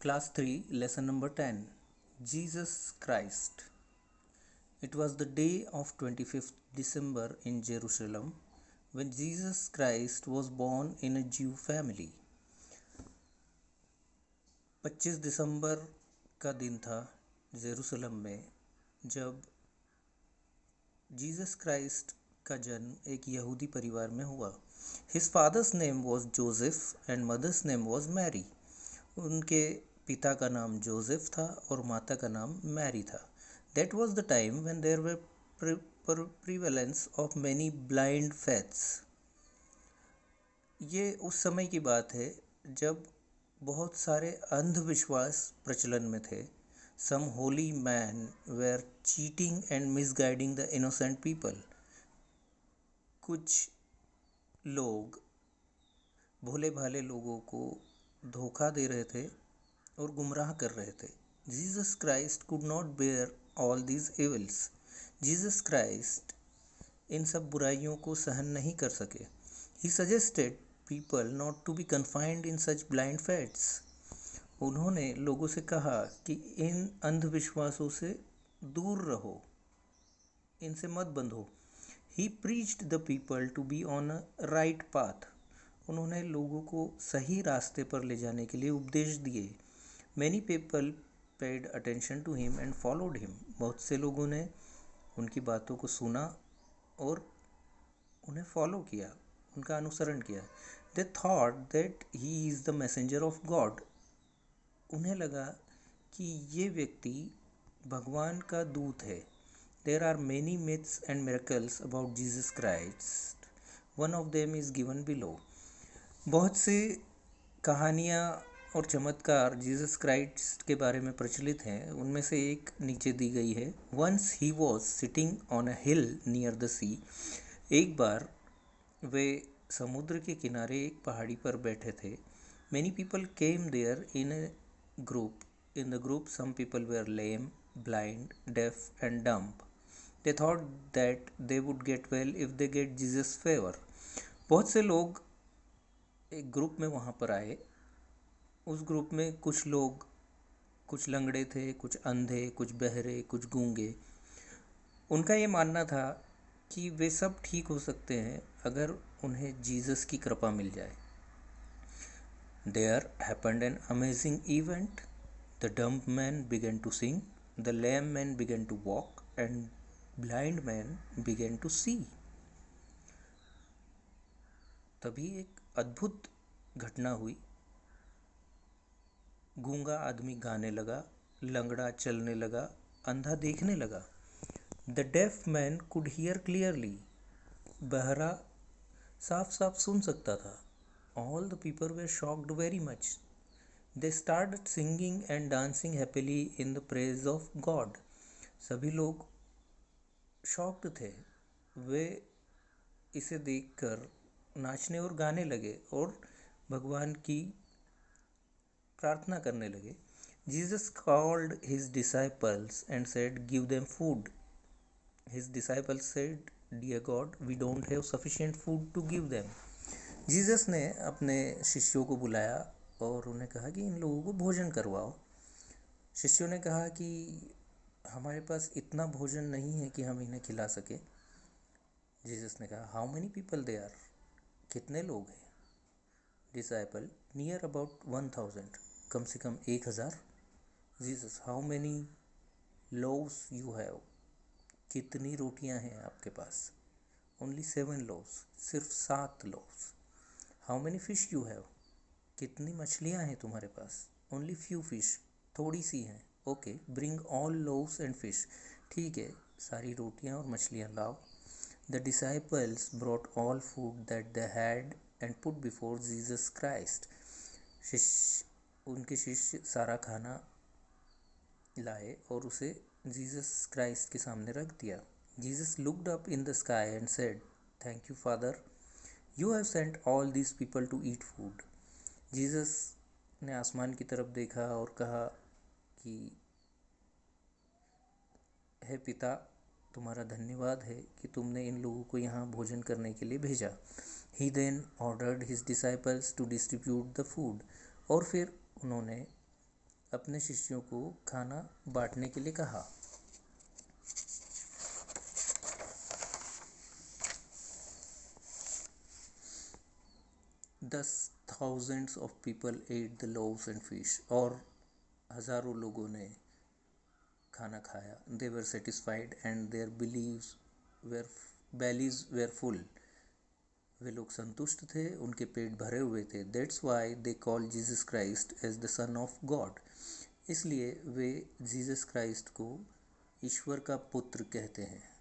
Class 3, lesson number 10, Jesus Christ. It was the day of 25th December in Jerusalem when Jesus Christ was born in a Jew family. 25 दिसंबर का दिन था Jerusalem में जब Jesus Christ का जन्म एक यहूदी परिवार में हुआ. His father's name was Joseph and mother's name was Mary. उनके पिता का नाम जोसेफ था और माता का नाम मैरी था. That was the time when there were prevalence of many blind faiths. ये उस समय की बात है जब बहुत सारे अंधविश्वास प्रचलन में थे. Some holy man were cheating and misguiding the innocent people. कुछ लोग भोले भाले लोगों को धोखा दे रहे थे और गुमराह कर रहे थे. Jesus Christ could not bear all these evils. Jesus Christ इन सब बुराइयों को सहन नहीं कर सके. He suggested people not to be confined in such blind faiths. उन्होंने लोगों से कहा कि इन अंधविश्वासों से दूर रहो, इनसे मत बंधो. He preached the people to be on a right path. उन्होंने लोगों को सही रास्ते पर ले जाने के लिए उपदेश दिए. Many people paid attention to him and followed him. बहुत से लोगों ने उनकी बातों को सुना और उन्हें फॉलो किया, उनका अनुसरण किया. They thought that he is the messenger of God. उन्हें लगा कि ये व्यक्ति भगवान का दूत है. There are many myths and miracles about Jesus Christ. One of them is given below. बहुत से कहानियाँ और चमत्कार जीसस क्राइस्ट के बारे में प्रचलित हैं. उनमें से एक नीचे दी गई है. Once he was sitting on a hill near the sea. एक बार वे समुद्र के किनारे एक पहाड़ी पर बैठे थे. Many people came there in a group. In the group some people were lame, blind, deaf and dumb. They thought that they would get well if they get Jesus favour. बहुत से लोग एक ग्रुप में वहाँ पर आए. उस group में कुछ लोग, कुछ लंगड़े थे, कुछ अंधे, कुछ बहरे, कुछ गूंगे. उनका ये मानना था कि वे सब ठीक हो सकते हैं अगर उन्हें जीसस की कृपा मिल जाए. There happened an amazing event. The dumb man began to sing, the lame man began to walk and blind man began to see. तभी एक अद्भुत घटना हुई. गूंगा आदमी गाने लगा, लंगड़ा चलने लगा, अंधा देखने लगा. The deaf man could hear clearly. बहरा साफ साफ सुन सकता था. All the people were shocked very much. They started singing and dancing happily in the praise of God. सभी लोग शॉक्ड थे. वे इसे देखकर नाचने और गाने लगे और भगवान की प्रार्थना करने लगे. Jesus called his disciples and said, give them food. His disciples said, dear God, we don't have sufficient food to give them. Jesus ने अपने शिष्यों को बुलाया और उन्हें कहा कि इन लोगों को भोजन करवाओ. शिष्यों ने कहा कि हमारे पास इतना भोजन नहीं है कि हम इन्हें खिला सके. जीसस ने कहा, how many people they are. कितने लोग हैं. Disciple, near about 1000. कम से कम 1000. Jesus, how many loaves you have. कितनी रोटियां हैं आपके पास. Only 7 loaves. सिर्फ 7 loaves. How many fish you have. कितनी मछलियां हैं तुम्हारे पास. Only few fish. थोड़ी सी हैं. Okay, bring all loaves and fish. ठीक है, सारी रोटियां और मछलियां लाओ. The disciples brought all food that they had and put before Jesus Christ. उनके शिष्य सारा खाना लाए और उसे जीसस क्राइस्ट के सामने रख दिया. Jesus looked up in the sky and said, thank you father, you have sent all these people to eat food. Jesus ने आसमान की तरफ देखा और कहा कि हे पिता, तुम्हारा धन्यवाद है कि तुमने इन लोगों को यहाँ भोजन करने के लिए भेजा. He then ordered his disciples to distribute the food. और फिर उन्होंने अपने शिष्यों को खाना बांटने के लिए कहा। Thus thousands of people ate the loaves and fish, और हजारों लोगों ने खाना खाया। They were satisfied and their bellies were full. वे लोग संतुष्ट थे, उनके पेट भरे हुए थे। That's why they call Jesus Christ as the Son of God. इसलिए वे जीसस क्राइस्ट को ईश्वर का पुत्र कहते हैं।